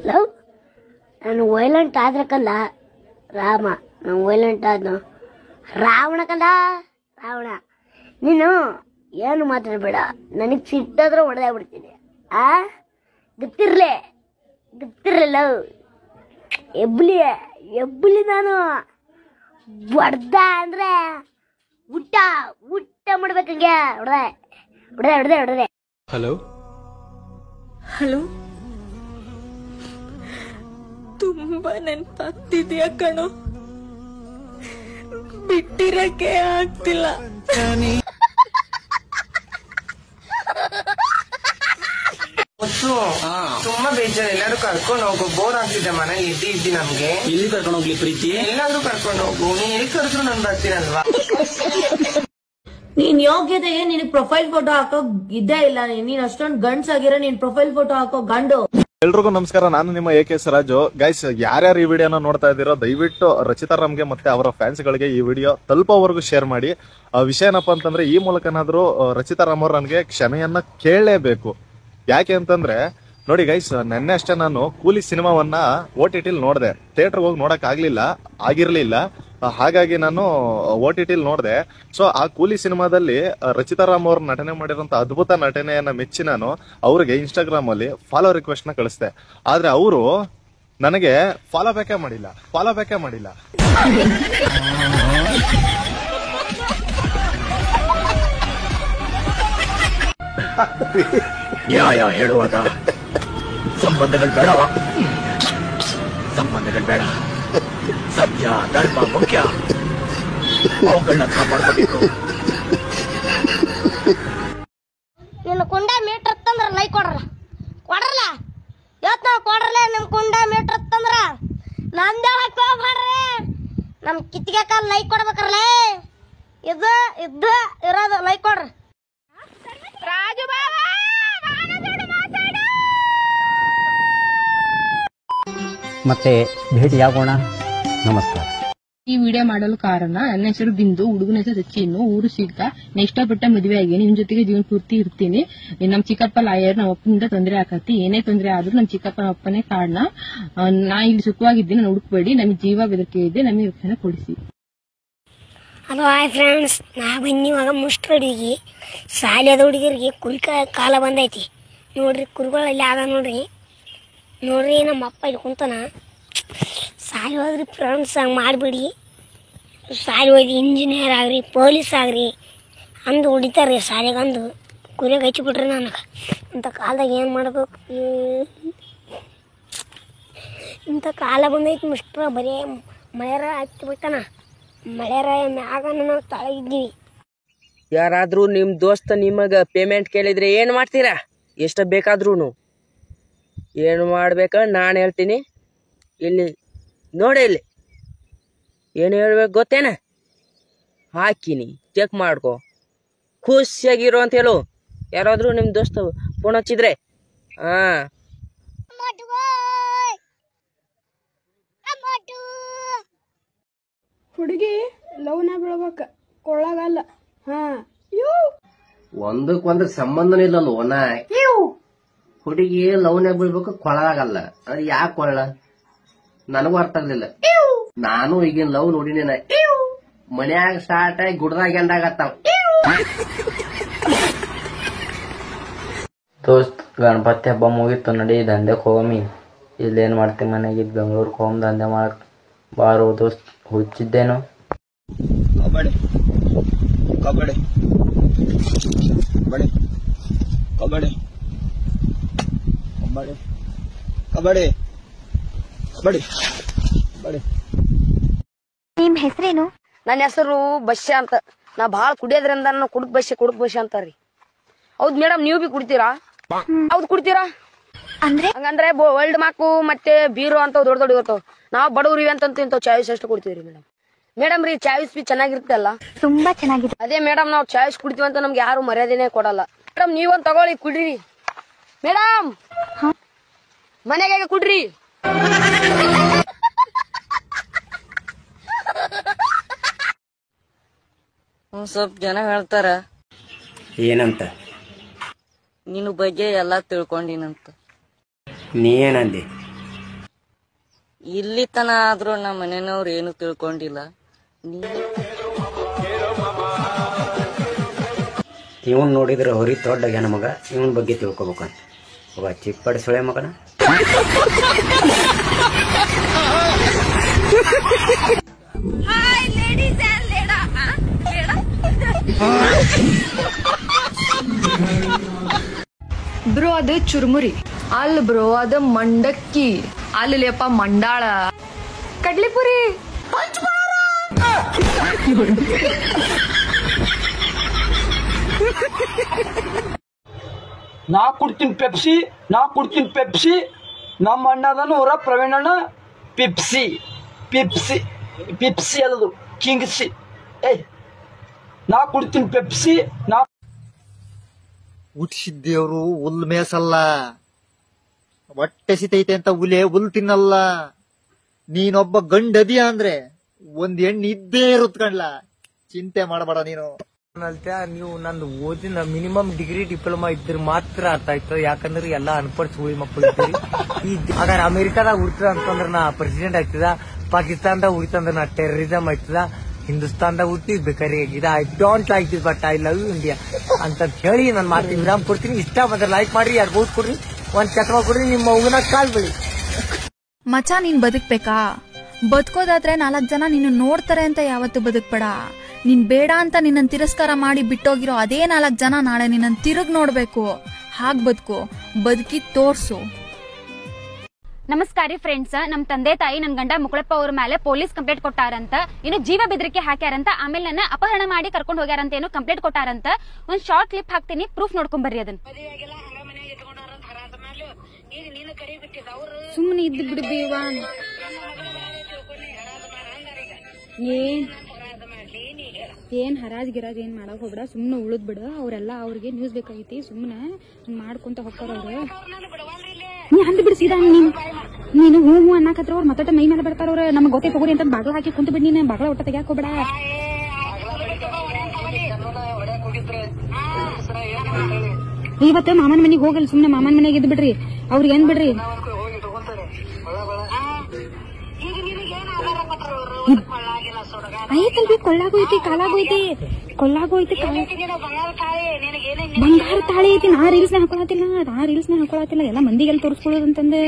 Love ನಾನು violent ಆದ್ರಕಲ್ಲ Rama, ನಾನು violent ಆದ್ನು Ravana ಕಂದ ರಾವಣ. ನೀನು ಏನು ಮಾತಾಡಬೇಡ, ನನಗೆ ಸಿಟ್ಟಾದ್ರೆ ಹೊಡೆದೇ ಬಿಡ್ತೀನಿ. ಗೊತ್ತಿರ್ಲಿಲ್ಲ ಎಬ್ಬಲಿ ನಾನು ಹೊಡ್ದ ಅಂದ್ರೆ ಊಟ ಮಾಡ್ಬೇಕಂಗೆ ಹೊಡೆದೆ. ಹಲೋ ತುಂಬಾ ನೆನಪಾಗ್ತಿದ್ಯಾ ಕಣೋ, ಬಿಟ್ಟಿರಕ್ಕೆ ಆಗ್ತಿಲ್ಲ. ತುಂಬಾ ಬೇಜಾರು, ಎಲ್ಲಾರು ಕರ್ಕೊಂಡು ಹೋಗು. ಬೋರ್ ಆಗ್ತಿದೆ ಮನೇಲಿ ಇದ್ದಿ ನಮ್ಗೆ. ಎಲ್ಲಿ ಕರ್ಕೊಂಡು ಹೋಗ್ಲಿ ಪ್ರೀತಿ? ಎಲ್ಲಾದ್ರೂ ಕರ್ಕೊಂಡು ಹೋಗು. ನೀನ್ ಎಲ್ಲಿ ಕರೆದ್ರು ನಾನು ಬರ್ತೀನಲ್ವಾ? ನೀನ್ ಯೋಗ್ಯತೆಗೆ ನಿನಗ್ ಪ್ರೊಫೈಲ್ ಫೋಟೋ ಹಾಕೋ ಇದ್ದೇ ಇಲ್ಲ. ನೀನ್ ಅಷ್ಟೊಂದು ಗಂಡ್ಸ್ ಆಗಿರೋ ನೀನ್ ಪ್ರೊಫೈಲ್ ಫೋಟೋ ಹಾಕೋ ಗಂಡು. ಎಲ್ರಿಗೂ ನಮಸ್ಕಾರ, ನಾನು ನಿಮ್ಮ AK ಸರಾಜು. ಗೈಸ್, ಯಾರ್ಯಾರು ಈ ವಿಡಿಯೋನ ನೋಡ್ತಾ ಇದ್ದೀರೋ ದಯವಿಟ್ಟು ರಚಿತಾ ರಾಮ್ಗೆ ಮತ್ತೆ ಅವರ ಫ್ಯಾನ್ಸ್ ಗಳಿಗೆ ಈ ವಿಡಿಯೋ ತಲುಪೋವರೆಗೂ ಶೇರ್ ಮಾಡಿ. ವಿಷಯ ಏನಪ್ಪಾ ಅಂತಂದ್ರೆ, ಈ ಮೂಲಕನಾದ್ರೂ ರಚಿತಾ ರಾಮ್ ಅವ್ರು ನನಗೆ ಕ್ಷಮೆಯನ್ನ ಕೇಳಲೇಬೇಕು. ಯಾಕೆ ಅಂತಂದ್ರೆ ನೋಡಿ ಗೈಸ್, ನೆನ್ನೆ ಅಷ್ಟೇ ನಾನು ಕೂಲಿ ಸಿನಿಮಾವನ್ನ OTT ನೋಡಿದೆ. ಥಿಯೇಟರ್ಗೆ ಹೋಗಿ ನೋಡಕ್ ಆಗಿರ್ಲಿಲ್ಲ, ಹಾಗಾಗಿ ನಾನು OTT ನೋಡಿದೆ. ಸೊ ಆ ಕೂಲಿ ಸಿನಿಮಾದಲ್ಲಿ ರಚಿತಾ ರಾಮ್ ಅವ್ರ ನಟನೆ ಮಾಡಿರೋಂತ ಅದ್ಭುತ ನಟನೆಯನ್ನ ಮೆಚ್ಚಿ ನಾನು ಅವ್ರಿಗೆ ಇನ್ಸ್ಟಾಗ್ರಾಮ್ ಅಲ್ಲಿ ಫಾಲೋ ರಿಕ್ವೆಸ್ಟ್ ನ ಕಳಿಸ್ದೆ. ಆದ್ರೆ ಅವರು ನನಗೆ ಫಾಲೋ ಬ್ಯಾಕೇ ಮಾಡಿಲ್ಲ. ನ್ಯಾಯ ಹೇಳುವಾಗ ಸಂಬಂಧಗಳು ಬೇಡ, ಸತ್ಯ ಧರ್ಮ ಮುಖ್ಯ, ಅವುಗಳನ್ನ ಕಾಪಾಡ್ಕೋಬೇಕು. ನಿನ್ನ ಕುಂಡ ಮೀಟರ್ ತಂದ್ರ ಲೈಕ್ ಕೊಡ್ರಲ್ಲ ಇವತ್ತು ನಾವು ಕೊಡ್ರಲ್ಲ. ನಿಮ್ ಕುಂಡ ಮೀಟರ್ ತಂದ್ರ ನಮ್ದೇ ಹಾಕ್ರಿ, ನಮ್ ಕಿತ್ತಿಗೆ ಕಾಲ್ ಲೈಕ್ ಕೊಡ್ಬೇಕ್ರಲ್ಲ. ಇದ್ದು ಇರೋದು ಲೈಕ್ ಕೊಡ್ರಿ. ರಾಜು ಮತ್ತೆ ಭೇಟಿಯಾಗೋಣ. ನಮಸ್ಕಾರ. ಈ ವಿಡಿಯೋ ಮಾಡಲು ಕಾರಣ, ನನ್ನ ಹೆಸರು ಬಿಂದು, ಹುಡುಗನ ಹೆಸರು ಸಚಿನ್, ಊರು ಸೀತ. ನಾ ಇಷ್ಟಪಟ್ಟ ಮದುವೆ ಆಗಿನಿ, ನಿಮ್ ಜೊತೆಗೆ ಜೀವನ ಪೂರ್ತಿ ಇರ್ತೀನಿ. ನಮ್ ಚಿಕ್ಕಪ್ಪ ಲಾಯರ್, ನಮ್ಮ ಅಪ್ಪನಿಂದ ತೊಂದರೆ ಆಗತ್ತಿ. ಏನೇ ತೊಂದರೆ ಆದ್ರೂ ನಮ್ ಚಿಕ್ಕಪ್ಪನ ಅಪ್ಪನೇ ಕಾರಣ. ನಾ ಇಲ್ಲಿ ಸುಖವಾಗಿದ್ದೀನಿ, ನಾನು ಹುಡುಕ್ಬೇಡಿ. ನಮಗೆ ಜೀವ ಬೆದರಿಕೆ ಇದೆ, ನಮಗೆ ರಕ್ಷಣೆ ಕೊಡಿಸಿ. ಹಲೋ ಹಾಯ್ ಫ್ರೆಂಡ್ಸ್, ನಾ ಬನ್ನಿವಾಗ ಮುಷ್ಟ್ರ ಹುಡುಗಿ ಶಾಲೆದ ಹುಡುಗಿರಿಗೆ ಕುರಿ ಕಾಲ ಬಂದೈತಿ ನೋಡ್ರಿ. ಕುರಿಗಳಲ್ಲಿ ಆದ ನೋಡ್ರಿ ನಮ್ಮ ಅಪ್ಪ ಇಲ್ಲಿ ಕುಂತಾನ. ಶಾಲೆ ಹೋದ್ರಿ ಫ್ರೆಂಡ್ಸ್, ಹಂಗೆ ಮಾಡಿಬಿಡಿ. ಶಾಲೆ ಹೋಗಿ ಇಂಜಿನಿಯರ್ ಆಗ್ರಿ, ಪೊಲೀಸ್ ಆಗ್ರಿ ಅಂದು ಹೊಡಿತಾರೆ ಶಾಲೆಗಂದು. ಕುರಿಯಾಗ ಹಚ್ಚಿಬಿಟ್ರಿ ನನಗೆ. ಇಂಥ ಕಾಲದಾಗ ಏನು ಮಾಡ್ಬೇಕು? ಇಂಥ ಕಾಲ ಬಂದೈತಿ ಮುಷ್ಟ್ರ. ಬರೀ ಮಳೆರ ಹಚ್ಚಿಬಿಟ್ಟಾನ. ಮಳೆರ ಮ್ಯಾಗ ನಾವು ತಳಗಿದ್ದೀವಿ. ಯಾರಾದ್ರೂ ನಿಮ್ ದೋಸ್ತ ನಿಮಗ ಪೇಮೆಂಟ್ ಕೇಳಿದ್ರೆ ಏನ್ ಮಾಡ್ತೀರಾ? ಎಷ್ಟ ಬೇಕಾದ್ರೂ ಏನು ಮಾಡ್ಬೇಕ ನಾನು ಹೇಳ್ತೀನಿ. ಇಲ್ಲಿ ನೋಡಿ, ಇಲ್ಲಿ ಏನು ಹೇಳ್ಬೇಕು ಗೊತ್ತೇನ? ಹಾಕಿನಿ, ಚೆಕ್ ಮಾಡ್ಕೊ, ಖುಷಿಯಾಗಿರೋ ಅಂತ ಹೇಳು. ಯಾರಾದ್ರೂ ನಿಮ್ ದೋಸ್ತ ಫೋನ್ ಹಚ್ಚಿದ್ರೆ ಹುಡುಗಿ ಲವ್ನ ಬೀಳ್ಬೇಕ, ಕೊಳ್ಳಾಗಲ್ಲ. ಒಂದಕ್ಕೊಂದ್ ಸಂಬಂಧನೇ ಇಲ್ಲಲ್ಲ. ಹುಡುಗಿ ಲವ್ನ ಬೀಳ್ಬೇಕು, ಕೊಳಾಗಲ್ಲ. ಅದು ಯಾಕೆ ಕೊಳ್ಳ? ನನಗೂ ಅರ್ಥ ಆಗ್ಲಿಲ್ಲ. ನಾನು ಈಗಿನ ಲವ್ ನೋಡಿನೇನ. ಮನ್ಯಾಗ ಸ್ಟಾರ್ಟ್ ಆಗಿ ಗುಡ್ದಾಗ ಎಂಡಾಗತ್ತಾವ. ದೋಸ್ತ್, ಗಣಪತಿ ಹಬ್ಬ ಮುಗಿತ್ತು, ನಡಿ ದಂಧೆಗೆ ಹೋಗಮಿ. ಇಲ್ಲೇನ್ ಮಾಡ್ತೀವಿ, ಮನೆಗಿದ್ ಬೆಂಗಳೂರಿಗೆ ಹೋಗಮ್ ದಂಧೆ ಮಾಡಕ್. ಬಾರೋ ದೋಸ್ತ್, ಹುಚ್ಚಿದ್ದೇನು? ಕಬಡ್ಡಿ ಕಬಡ್ಡಿ ಕಬಡ್ಡಿ ಕಬಡ್ಡಿ ಕಬಡ್ಡಿ ಕಬಡ್ಡಿ ಕಬಡ್ಡಿ ಕಬಡ್ಡಿ. ನಿಮ್ ಹೆಸರೇನು? ನನ್ನ ಹೆಸರು ಬಸ್ಯ ಅಂತ. ನಾ ಭಾಳ ಕುಡಿಯೋದ್ರಿಂದ ನಾನು ಕುಡುಕ್ ಬಸ್ಯ ಅಂತಾರ್ರಿ. ಹೌದ್ ಮೇಡಮ್, ನೀವು ಬಿ ಕುಡಿತೀರಾ? ಹೌದ್ ಕುಡಿತೀರಾ? ಹಂಗಂದ್ರೆ ವರ್ಲ್ಡ್ ಮಾಕು ಮತ್ತೆ ಬೀರು ಅಂತ ದೊಡ್ಡ ಇರ್ತಾವ. ನಾವ್ ಬಡವ್ರಿ ಅಂತ ಇಂಥವ್ ಚಾಯ್ಸ್ ಅಷ್ಟು ಕುಡ್ತೀವ್ರಿ ಮೇಡಮ್ ರೀ. ಚಾಯ್ಸ್ ಬಿ ಚೆನ್ನಾಗಿರ್ತಲ್ಲ, ತುಂಬಾ ಚೆನ್ನಾಗಿದೆ. ಅದೇ ಮೇಡಮ್, ನಾವ್ ಚಾಯ್ಸ್ ಕುಡಿತೀವಿ ಅಂತ ನಮ್ಗೆ ಯಾರು ಮರ್ಯಾದೆನೆ ಕೊಡಲ್ಲ. ಮೇಡಮ್, ನೀವೊಂದ್ ತಗೊಳ್ಳಿ, ಕುಡ್ರಿ ಮೇಡಮ್. ಮನೆಗೆ ಕುಡ್ರಿ. ಸ್ವಲ್ಪ ಜನ ಹೇಳ್ತಾರ ಏನಂತ? ನಿನ್ನ ಬಗ್ಗೆ ಎಲ್ಲಾ ತಿಳ್ಕೊಂಡಿನಂತ. ನೀ ಏನಂದಿ? ಇಲ್ಲಿ ತನ ಆದ್ರೂ ನಮ್ಮ ಮನೆಯವ್ರು ಏನು ತಿಳ್ಕೊಂಡಿಲ್ಲ. ಇವನ್ ನೋಡಿದ್ರೆ ಹೊರಿ ದೊಡ್ಡ ನಮಗ ಇವನ್ ಬಗ್ಗೆ ತಿಳ್ಕೊಬೇಕಂತ ಒಬ್ಬ ಚಿಕ್ಕಪಡಿ ಸೊಳೆ ಮಗನ. ಬ್ರೋ ಅದು ಚುರುಮುರಿ ಅಲ್ಲ ಬ್ರೋ ಅದು ಮಂಡಕ್ಕಿ ಅಲ್ಲಪ್ಪ ಮಂಡಾಳ ಕಡ್ಲಿಪುರಿ ನಾ ಕುಡ್ತೀನಿ ಪೆಪ್ಸಿ ನಮ್ಮ ಅಣ್ಣದನು ಅವರ ಪ್ರವೀಣಣ್ಣ ಪಿಪ್ಸಿ ಅದದು ಕಿಂಗ್ಸಿ ನಾ ಕುಡ್ತೀನಿ ಪೆಪ್ಸಿ. ನಾ ಹುಟ್ಟಿಸಿದ್ದೇವ್ರು ಹುಲ್ ಮೇಸಲ್ಲ, ಹೊಟ್ಟೆ ಸಿತೈತೆ ಅಂತ ಹುಲ್ ತಿನ್ನಲ್ಲ. ನೀನೊಬ್ಬ ಗಂಡದಿಯ ಅಂದ್ರೆ ಒಂದ್ ಹೆಣ್ಣು ಇದ್ದೇ ಇರುತ್ತ ಕಣ್ಲ, ಚಿಂತೆ ಮಾಡಬೇಡ ನೀನು. ನೀವು ನಂದು ಓದಿನ ಮಿನಿಮಮ್ ಡಿಗ್ರಿ ಡಿಪ್ಲೊಮಾ ಇದ್ರೆ ಮಾತ್ರ ಅರ್ಥ ಆಯ್ತು. ಯಾಕಂದ್ರೆ ಎಲ್ಲಾ ಅನ್ಪढ़ ಸುಳಿ ಮಕ್ಕಳು ಇದ್ದೀರಿ. ಅಗಾರ ಅಮೆರಿಕಾದಾಗ ಹುಡ್ತದ ಅಂತಂದ್ರ ನಾ ಪ್ರೆಸಿಡೆಂಟ್ ಆಯ್ತದ, ಪಾಕಿಸ್ತಾನದಾಗ ಹುಡ್ತಂದ್ರ ನಾ ಟೆರರಿಸಮ್ ಆಯ್ತದ, ಹಿಂದೂಸ್ತಾನದಾಗ ಹುಟ್ಟಿದ್ ಬೇಕಾರಿ I don't like this but I love you India ಅಂತ ಹೇಳಿ ನಾನು ಮಾತಿಗೆ ವಿರಾಮ ಕೊಡ್ತೀನಿ. ಇಷ್ಟ ಬಂದ್ರೆ ಲೈಕ್ ಮಾಡ್ರಿ, ಯಾರು ಬೋಸ್ ಕೊಡ್ರಿ, ಒಂದ್ ಚಕ್ರ ಕೊಡ್ರಿ, ನಿಮ್ಮ ಮಗುನ ಕಾಲ್ ಬಿಡಿ. ಮಚ ನೀನ್ ಬದುಕ್ಬೇಕಾ? ಬದುಕೋದಾದ್ರೆ 4 ಜನ ನಿನ್ನ ನೋಡ್ತಾರೆ ಅಂತ ಯಾವತ್ತು ಬದುಕ್ಬೇಡ. ನೀನ್ ಬೇಡ ಅಂತ ನಿನ್ನ ತಿರಸ್ಕಾರ ಮಾಡಿ ಬಿಟ್ಟೋಗಿರೋ ಅದೇ 4 ಜನ ನಾಳೆ ನಿನ್ನ ತಿರುಗ್ ನೋಡ್ಬೇಕು. ಹಾಗ್ ಬದುಕಿ ತೋರ್ಸು. ನಮಸ್ಕಾರ ಫ್ರೆಂಡ್ಸ್, ನಮ್ ತಂದೆ ತಾಯಿ ನನ್ ಗಂಡ ಮುಕಳಪ್ಪ ಅವ್ರ ಮೇಲೆ ಪೊಲೀಸ್ ಕಂಪ್ಲೇಂಟ್ ಕೊಟ್ಟಾರಂತ, ಇನ್ನು ಜೀವ ಬೆದರಿಕೆ ಹಾಕ್ಯಾರಂತ, ಆಮೇಲೆ ನನ್ನ ಅಪಹರಣ ಮಾಡಿ ಕರ್ಕೊಂಡು ಹೋಗ್ಯಾರಂತ ಏನೋ ಕಂಪ್ಲೇಂಟ್ ಕೊಟ್ಟಾರಂತ. ಒಂದ್ ಶಾರ್ಟ್ ಕ್ಲಿಪ್ ಹಾಕ್ತೀನಿ, ಪ್ರೂಫ್ ನೋಡ್ಕೊಂಡ್ ಬರ್ರಿ. ಅದನ್ನ ಸುಮ್ಮನೆ ಇದ್ದು ಬಿಡ್ಬೇವ. ಏನ್ ಹರಾಜ್ ಗಿರಾಜ್ ಏನ್ ಮಾಡಕ್ ಹೋಗ್ಬಿಡ, ಸುಮ್ನೆ ಉಳಿದ್ ಬಿಡ. ಅವ್ರೆಲ್ಲ ಅವ್ರಿಗೆ ನ್ಯೂಸ್ ಬೇಕಾಗೈತಿ, ಸುಮ್ನೆ ಮಾಡ್ಕೊಂತ ಹೋಗ್ತಾರ ಅವ್ರು. ನೀ ಅಂದ್ ಬಿಡ್ ಸೀದಾ, ನೀನು ಹೂ ಅನ್ನಕತ್ರ ಅವ್ರು ಮತ್ತ ಮೈ ಮೇಲೆ ಬಿಡ್ತಾರ ಅವ್ರ. ನಮ್ಗೆ ಗೊತ್ತೇ ಹೋಗ್ರಿ ಅಂತ ಬಾಗ್ಲ ಹಾಕಿ ಕುಂತ ಬಿಡ್, ನೀನ್ ಬಾಗ್ಲ ಒಟ್ಟ ತೆಗ್ಯಾಕ ಹೋಗ್ಬೇಡ. ಇವತ್ತು ಮಾಮನ ಮನೆಗೆ ಹೋಗಲ್ಲ, ಸುಮ್ನೆ ಮಾಮನ ಮನೆಗೆ ಇದ್ ಬಿಡ್ರಿ, ಅವ್ರಿಗೆ ಏನ್ ಬಿಡ್ರಿ. ಐತಲ್ರಿ ಕೊಳ್ಳಾಗೋಯ್ತಿ, ಕಾಲಾಗೋಯ್ತಿ, ಕೊಳ್ಳಾಗೋಯ್ತಿ, ಬಂಗಾರ ತಾಳಿ ಐತಿ. ನಾ ರೀಲ್ಸ್ನ ಹಾಕೊಳತಿಲ್ಲ, ಎಲ್ಲ ಮಂದಿಗೆಲ್ಲ ತೋರಿಸ್ಕೊಳ್ಳೋದಂತಂದೆ.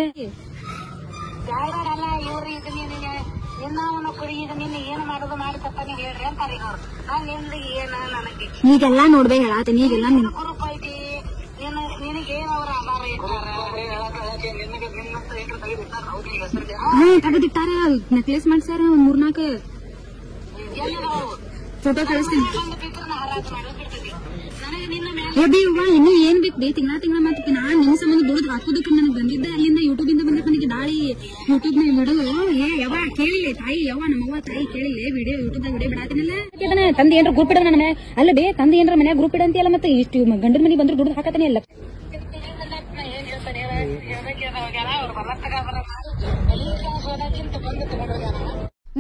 ಈಗೆಲ್ಲಾ ನೋಡ್ಬೇ ಹೇಳಾತೀನಿ, ಈಗೆಲ್ಲ ತೆಗೆದಿಟ್ಟಾರ, ನೆಕ್ಲೆಸ್ ಮಾಡ್ಸ್ಯಾರ, ಒಂದ್ 3-4 ಫೋಟೋ ಕಳಿಸ್ತೀನಿ. ಇನ್ನು ಏನ್ ಬೇಕು ಬೇ, ತಿಂಗಳ ಮತ್ತೆ ನಾನ್ ನಿನ್ ಸಂಬಂಧ ದುಡ್ದು ಹಾಕೋದಕ್ಕೆ ನನಗೆ ಬಂದಿದ್ದೆ, ಅಲ್ಲಿಂದ ಯೂಟ್ಯೂಬ್ ಇಂದ ಬಂದ ನನಗೆ ದಾಳಿ. ಯೂಟ್ಯೂಬ್ ನ ವಿಡಿಯೋ ಯಾವ ಕೇಳಿಲ್ಲ ತಾಯಿ, ನಮ್ಮವ್ವ ತಾಯಿ ಕೇಳಿಲ್ಲ, ವಿಡಿಯೋ ಯೂಟ್ಯೂಬ್ ದಾಗ ವಿಡಿಯೋ ಬಿಡಾತೀನಿ. ತಂದೆ ಏನ್ರ ಗ್ರೂಪ್ ಇಡ ನನ್ನ ಅಲ್ಲ ಬೇ, ತಂದೆ ಏನ್ರ ಮನ್ಯಾಗ ಗ್ರೂಪ್ ಇಡಂತಿಯಲ್ಲ, ಮತ್ತೆ ಇಷ್ಟು ಗಂಡನ ಮನೆ ಬಂದ್ರು ದುಡ್ದು ಹಾಕತಾನೆ ಅಲ್ಲ.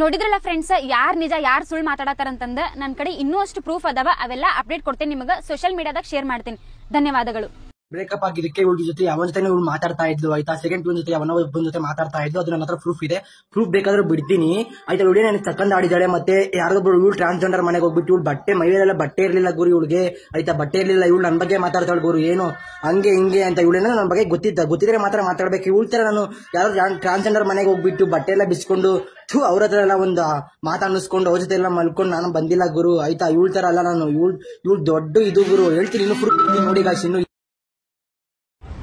ನೋಡಿದ್ರಲ್ಲ ಫ್ರೆಂಡ್ಸ್, ಯಾರ್ ನಿಜ ಯಾರ್ ಸುಳ್ಳು ಮಾತಾಡತಾರಂತಂದ ನನ್ ಕಡೆ ಇನ್ನೂ ಅಷ್ಟು ಪ್ರೂಫ್ ಅದಾವ, ಅವೆಲ್ಲ ಅಪ್ಡೇಟ್ ಕೊಡ್ತೇನೆ ನಿಮಗೆ, ಸೋಷಿಯಲ್ ಮೀಡಿಯಾದಾಗ ಶೇರ್ ಮಾಡ್ತೀನಿ. ಧನ್ಯವಾದಗಳು. ಬ್ರೇಕಪ್ ಆಗಿದ್ದಕ್ಕೆ ಇವಳ ಜೊತೆ ಅವನ ಜೊತೆ ಇವಳು ಮಾತಾಡ್ತಾ ಇದ್ಲು ಆಯ್ತಾ, ಸೆಕೆಂಡ್ ಪ್ಯೂನ್ ಜೊತೆ ಅವನ ಜೊತೆ ಮಾತಾಡ್ತಾ ಇದ್ಲು. ಅದು ನನ್ನ ಹತ್ರ ಪ್ರೂಫ್ ಇದೆ, ಪ್ರೂಫ್ ಬೇಕಾದ್ರೆ ಬಿಡ್ತೀನಿ ಆಯ್ತಾ. ಇವಳು ನನಗೆ ಚಕ್ಕಂದ ಆಡಿದಾಳೆ, ಮತ್ತೆ ಯಾರಿಗೊಬ್ರು ಇವಳು ಟ್ರಾನ್ಸ್ಜೆಂಡರ್ ಮನೆಗೆ ಹೋಗ್ಬಿಟ್ಟು ಇವಳು ಬಟ್ಟೆ ಮೈಯಲ್ಲೆಲ್ಲ ಬಟ್ಟೆ ಇರ್ಲಿಲ್ಲ ಗುರು ಇವಳಿಗೆ ಆಯ್ತಾ, ಬಟ್ಟೆ ಇರ್ಲಿಲ್ಲ. ಇವಳು ನನ್ನ ಬಗ್ಗೆ ಮಾತಾಡ್ತಾಳು ಗುರು, ಏನು ಹಂಗೆ ಹಿಂಗೆ ಅಂತ. ಇವಳೇನೋ ನನ್ನ ಬಗ್ಗೆ ಗೊತ್ತಿದ್ರೆ ಮಾತ್ರ ಮಾತಾಡ್ಬೇಕು. ಇವಳ ತರ ನಾನು ಯಾರು ಟ್ರಾನ್ಸ್ಜೆಂಡರ್ ಮನೆಗೆ ಹೋಗ್ಬಿಟ್ಟು ಬಟ್ಟೆ ಎಲ್ಲ ಬಿಚ್ಕೊಂಡು ಅವ್ರ ಹತ್ರ ಎಲ್ಲ ಒಂದು ಮಾತಾಡಿಸ್ಕೊಂಡು ಅವ್ರ ಜೊತೆ ಎಲ್ಲ ಮಲ್ಕೊಂಡು ನಾನು ಬಂದಿಲ್ಲ ಗುರು ಆಯ್ತಾ. ಇವಳ ತರ ಅಲ್ಲ ನಾನು, ಇವಳು ದೊಡ್ಡ ಇದು ಗುರು, ಹೇಳ್ತೀನಿ ಇನ್ನು ಪ್ರೂಫ್ ನೋಡಿ ಗಾಯ್ಸ್.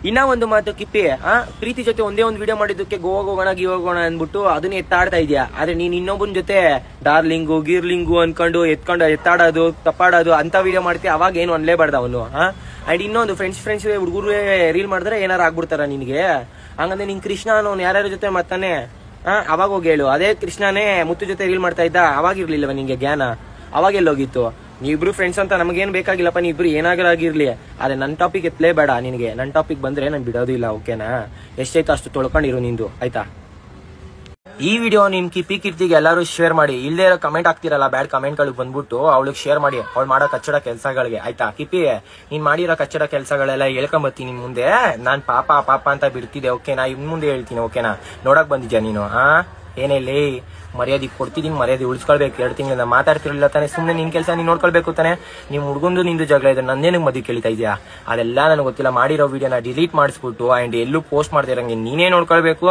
ಇನ್ನ ಒಂದು ಮಾತು ಕಿಪ್ಪಿ, ಪ್ರೀತಿ ಜೊತೆ ಒಂದೇ ಒಂದು ವಿಡಿಯೋ ಮಾಡಿದ್ದಕ್ಕೆ ಗೋವಾಗ ಹೋಗೋಣ ಅಂದ್ಬಿಟ್ಟು ಅದನ್ನ ಎತ್ತಾಡ್ತಾ ಇದೆಯಾ. ಆದ್ರೆ ನೀನ್ ಇನ್ನೊಬ್ಬನ ಜೊತೆ ಡಾರ್ಲಿಂಗು ಗೀರ್ಲಿಂಗು ಅನ್ಕೊಂಡು ಎತ್ತಾಡೋದು ತಪ್ಪಾಡೋದು ಅಂತ ವಿಡಿಯೋ ಮಾಡ್ತೀಯ, ಅವಾಗ ಏನು ಅನ್ಲೇಬಾರ್ದ ಅವನು. ಅಂಡ್ ಇನ್ನೊಂದು ಫ್ರೆಂಡ್ಸ್ ಹುಡುಗರು ರೀಲ್ ಮಾಡಿದ್ರೆ ಏನಾರು ಆಗ್ಬಿಡ್ತಾರ ನಿನ್ಗೆ. ಹಂಗಂದ್ರೆ ನಿನ್ ಕೃಷ್ಣ ಅನ್ನೋನು ಯಾರ್ಯಾರ ಜೊತೆ ಮತ್ತಾನೆ ಅವಾಗ ಹೋಗಿ ಹೇಳು. ಅದೇ ಕೃಷ್ಣನೇ ಮುತ್ತು ಜೊತೆ ರೀಲ್ ಮಾಡ್ತಾ ಇದ್ದ, ಅವಾಗಿರ್ಲಿಲ್ಲವ ನಿಂಗೆ ಜ್ಞಾನ, ಅವಾಗೆಲ್ಲೋಗಿತ್ತು. ನೀವಿಬ್ರು ಫ್ರೆಂಡ್ಸ್ ಅಂತ ನಮಗೇನ್ ಬೇಕಾಗಿಲ್ಲಪ್ಪ, ನೀವಿಬ್ರು ಏನಾಗಿರ್ಲಿ. ಆದ್ರೆ ನನ್ ಟಾಪಿಕ್ ಎತ್ತಲೇ ಬೇಡ ನಿನಗೆ. ನನ್ ಟಾಪಿಕ್ ಬಂದ್ರೆ ನಾನು ಬಿಡೋದು ಇಲ್ಲ, ಓಕೆನಾ? ಎಷ್ಟೈತೋ ಅಷ್ಟು ತೊಳ್ಕೊಂಡಿರು ನಿಂದು, ಆಯ್ತಾ? ಈ ವಿಡಿಯೋ ನಿಮ್ ಕಿಪಿ ಕೀರ್ತಿಗೆ ಎಲ್ಲರೂ ಶೇರ್ ಮಾಡಿ. ಇಲ್ಲದೆ ಇರೋ ಕಮೆಂಟ್ ಹಾಕ್ತಿರಲ್ಲ ಬ್ಯಾಡ್ ಕಮೆಂಟ್ ಗಳಿಗೆ ಬಂದ್ಬಿಟ್ಟು ಅವಳಿಗೆ ಶೇರ್ ಮಾಡಿ, ಅವಳು ಮಾಡೋ ಕಚ್ಚಡ ಕೆಲಸಗಳಿಗೆ. ಆಯ್ತಾ ಕಿಪಿ, ನೀನ್ ಮಾಡಿರೋ ಕಚ್ಚಡ ಕೆಲಸಗಳೆಲ್ಲ ಹೇಳ್ಕೊಂಬತ್ತೀನಿ ನಿನ್ ಮುಂದೆ. ನಾನ್ ಪಾಪ ಪಾಪ ಅಂತ ಬಿಡ್ತಿದ್ದೆ, ಓಕೆನಾ? ಇನ್ ಮುಂದೆ ಹೇಳ್ತೀನಿ, ಓಕೆನಾ? ನೋಡಕ್ ಬಂದಿದ್ಯಾ ನೀನು? ಏನೇಲಿ ಮರ್ಯಾದೆ ಕೊಡ್ತಿದ್ದೀನಿ, ಮರ್ಯಾದೆ ಉಳಿಸ್ಕೊಳ್ಬೇಕು. 2 ತಿಂಗಳಿಂದ ಮಾತಾಡ್ತಿರಲಿಲ್ಲ ತಾನೆ, ಸುಮ್ಮನೆ ನಿನ್ ಕೆಲಸ ನೀನ್ ನೋಡ್ಕೊಳ್ಬೇಕು ತಾನೆ. ನಿಮ್ ಹುಡ್ಗೊಂದು ನಿಂದು ಜಗಳ ಇದೆ, ನಂದೇನಕ್ ಮದುವೆ ಕೇಳ್ತಾ ಇದೆಯಾ? ಅದೆಲ್ಲ ನನಗೆ ಗೊತ್ತಿಲ್ಲ. ಮಾಡಿರೋ ವಿಡಿಯೋನ ಡಿಲೀಟ್ ಮಾಡಿಸ್ಬಿಟ್ಟು ಅಂಡ್ ಎಲ್ಲೂ ಪೋಸ್ಟ್ ಮಾಡ್ದಿರಂಗೆ ನೀನೇ ನೋಡ್ಕೊಳ್ಬೇಕು.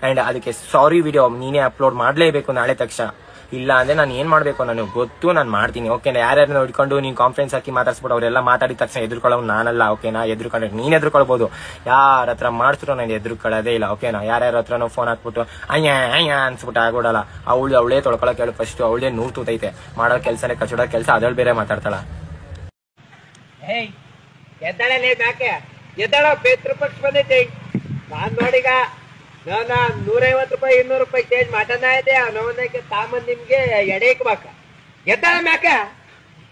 ಅಂಡ್ ಅದಕ್ಕೆ ಸಾರಿ ವಿಡಿಯೋ ನೀನೇ ಅಪ್ಲೋಡ್ ಮಾಡ್ಲೇಬೇಕು ನಾಳೆ ತಕ್ಷಣ. ಇಲ್ಲ ಅಂದ್ರೆ ನಾನು ಏನ್ ಮಾಡ್ಬೇಕು ನನಗೆ ಗೊತ್ತು, ನಾನು ಮಾಡ್ತೀನಿ, ಓಕೆನಾ? ಯಾರ್ಯಾರನ್ನ ಹಿಡ್ಕೊಂಡು ನೀನ್ ಕಾನ್ಫರೆನ್ಸ್ ಹಾಕಿ ಮಾತಾಡ್ಸ್ಬಿಟ್ಟು ಅವರೆಲ್ಲ ಮಾತಾಡಿದ ತಕ್ಷಣ ಎದುರ್ಕೊಳ್ಳೋ ನಾನಲ್ಲ, ಓಕೆನಾ? ಎದುರ್ಕೊಂಡ್ರೆ ನೀನ್ ಎದುರ್ಕೊಳ್ಬಹುದು, ಯಾರ ಹತ್ರ ಮಾಡ್ಸಿರೋ ನಾನು ಎದುರ್ಕೊಳ್ಳೋದೇ ಇಲ್ಲ, ಓಕೆನಾ? ಯಾರ್ಯಾರ ಹತ್ರನೋ ಫೋನ್ ಹಾಕ್ಬಿಟ್ಟು ಅಯ್ಯ ಅನ್ಸ್ಬಿಟ್ಟು ಆಗೋಡಲ್ಲ. ಅವಳೇ ತೊಳ್ಕೊಳಕ್ ಹೇಳು ಫಸ್ಟ್. ಅವಳೇ ನೂರು ತೂತೈತೆ, ಮಾಡೋ ಕೆಲ್ಸನೇ ಕಚ್ಚಡೋ ಕೆಲಸ, ಅದ್ರಲ್ಲಿ ಬೇರೆ ಮಾತಾಡ್ತಾಳ. ಎದ್ದಾಳೆ ಬ್ಯಾಕೆ ಎದ್ದಾಳ, ಬೇತ್ರ ಪಕ್ಷ ಬಂದೈತೆ. ನಾನ್ ನೋಡಿಗ 150 ರೂಪಾಯಿ 200 ರೂಪಾಯಿ ಚೇಂಜ್ ಮಟನ್ ಇದೆ, ಅವನಕ್ಕೆ ಸಾಮಾನ್ ನಿಮ್ಗೆ ಎಡೆಕ್ ಬಾಕ. ಎದ್ದಾಳ ಮ್ಯಾಕ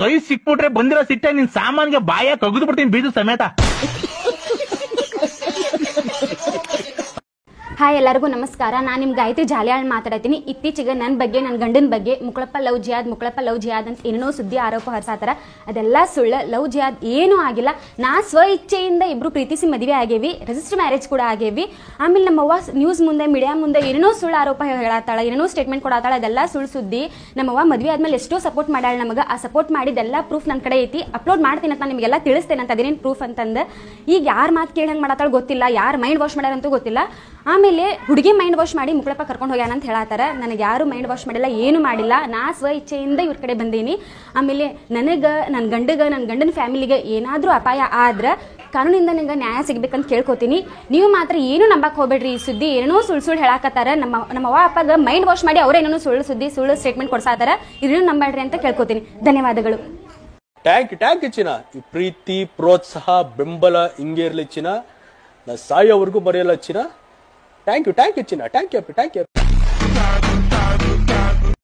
ಕೈ ಸಿಕ್ಬಿಟ್ರೆ ಬಂದಿರೋ ಸಿಟ್ಟೆ ನಿನ್ ಸಾಮಾನ್ಗೆ ಬಾಯ ತೆಗೆದು ಬಿಡ್ತೀನಿ ಬೀಜ ಸಮೇತ. ಹಾಯ್ ಎಲ್ಲರಿಗೂ ನಮಸ್ಕಾರ. ನಾನು ನಿಮ್ಮ ಗಾಯತ್ರಿ ಜಾಲಿಯಾಳ್ ಮಾತಾಡತ್ತೀನಿ. ಇತ್ತೀಚೆಗೆ ನನ್ನ ಬಗ್ಗೆ, ನನ್ನ ಗಂಡನ ಬಗ್ಗೆ ಮುಕ್ಕಳಪ್ಪ ಲವ್ ಜಿಯಾದ್ ಅಂತ ಏನೇನೋ ಸುದ್ದಿ ಆರೋಪ ಹೊರಸಾತಾರ. ಅದೆಲ್ಲ ಸುಳ್ಳು. ಲವ್ ಜಿಯಾದ್ ಏನೂ ಆಗಿಲ್ಲ. ನಾ ಸ್ವ ಇಚ್ಛೆಯಿಂದ ಇಬ್ರು ಪ್ರೀತಿಸಿ ಮದುವೆ ಆಗೇವಿ, ರಿಜಿಸ್ಟರ್ ಮ್ಯಾರೇಜ್ ಕೂಡ ಆಗೇವಿ. ಆಮೇಲೆ ನಮ್ಮವ್ವ ನ್ಯೂಸ್ ಮುಂದೆ, ಮೀಡಿಯಾ ಮುಂದೆ ಏನೇನೋ ಸುಳ್ಳು ಆರೋಪ ಹೇಳತ್ತಾಳ, ಏನೇನೋ ಸ್ಟೇಟ್ಮೆಂಟ್ ಕೊಡತ್ತಾಳ. ಅದೆಲ್ಲ ಸುಳ್ಳು ಸುದ್ದಿ. ನಮ್ಮವ್ವ ಮದುವೆ ಆದ್ಮೇಲೆ ಎಷ್ಟೋ ಸಪೋರ್ಟ್ ಮಾಡ್ಯಾಳ ನಮಗೆ. ಆ ಸಪೋರ್ಟ್ ಮಾಡಿದೆಲ್ಲ ಪ್ರೂಫ್ ನನ್ನ ಕಡೆ ಐತಿ. ಅಪ್ಲೋಡ್ ಮಾಡ್ತೀನಿ ಅಂತ ನಿಮಗೆಲ್ಲ ತಿಳಿಸ್ತೇನೆ ಅಂತ. ಅದೇನೇನು ಪ್ರೂಫ್ ಅಂತಂದು ಈಗ ಯಾರು ಮಾತು ಕೇಳಿ ಹಂಗೆ ಮಾಡತ್ತಾಳ ಗೊತ್ತಿಲ್ಲ, ಯಾರು ಮೈಂಡ್ ವಾಶ್ ಮಾಡ್ಯಾರಂತೂ ಗೊತ್ತಿಲ್ಲ. ಆಮೇಲೆ ಹುಡುಗಿ ಮೈಂಡ್ ವಾಶ್ ಮಾಡಿ ಮುಕ್ಕಳಪ್ಪ ಕರ್ಕೊಂಡು ಹೋಗ್ಯಾನ ಅಂತ ಹೇಳತ್ತಾರ. ನನಗೆ ಯಾರು ಮೈಂಡ್ ವಾಶ್ ಮಾಡಿಲ್ಲ, ಏನು ಮಾಡಿಲ್ಲ. ನಾ ಸ್ವ ಇಚ್ಛೆಯಿಂದ ಇವ್ರ ಕಡೆ ಬಂದೀನಿ. ಆಮೇಲೆ ನನಗೆ, ನನ್ನ ಗಂಡಗೆ, ನನ್ನ ಗಂಡನ ಫ್ಯಾಮಿಲಿಗೆ ಏನಾದರೂ ಅಪಾಯ ಆದ್ರೆ ಕಾನೂನಿಂದ ನಿಂಗೆ ನ್ಯಾಯ ಸಿಗ್ಬೇಕಂತ ಕೇಳ್ಕೊತೀನಿ. ನೀವು ಮಾತ್ರ ಏನು ನಂಬಕ್ ಹೋಗ್ಬೇಡ್ರಿ. ಈ ಸುದ್ದಿ ಏನೋ ಸುಳ್ಳು ಹೇಳಾಕತ್ತಾರ. ನಮ್ಮ ಅಪ್ಪಾಗ ಮೈಂಡ್ ವಾಶ್ ಮಾಡಿ ಅವರೇನೋ ಸುಳ್ಳು ಸ್ಟೇಟ್ಮೆಂಟ್ ಕೊಡ್ಸಾತಾರ. ಇದನ್ನು ನಂಬಾಡ್ರಿ ಅಂತ ಕೇಳ್ಕೊತೀನಿ. ಧನ್ಯವಾದಗಳು. ಟ್ಯಾಂಕ್ ಚಿನ್ನ. ಈ ಪ್ರೀತಿ, ಪ್ರೋತ್ಸಾಹ, ಬೆಂಬಲ ಹಿಂಗೆ ಇರ್ಲಿ ಚಿನ್ನ. ನಾ ಸಾಯೋವರೆಗೂ ಬರೆಯಲ್ಲ ಚಿನ್ನ. ಥ್ಯಾಂಕ್ ಯು ಚಿನ್ನ. Thank you.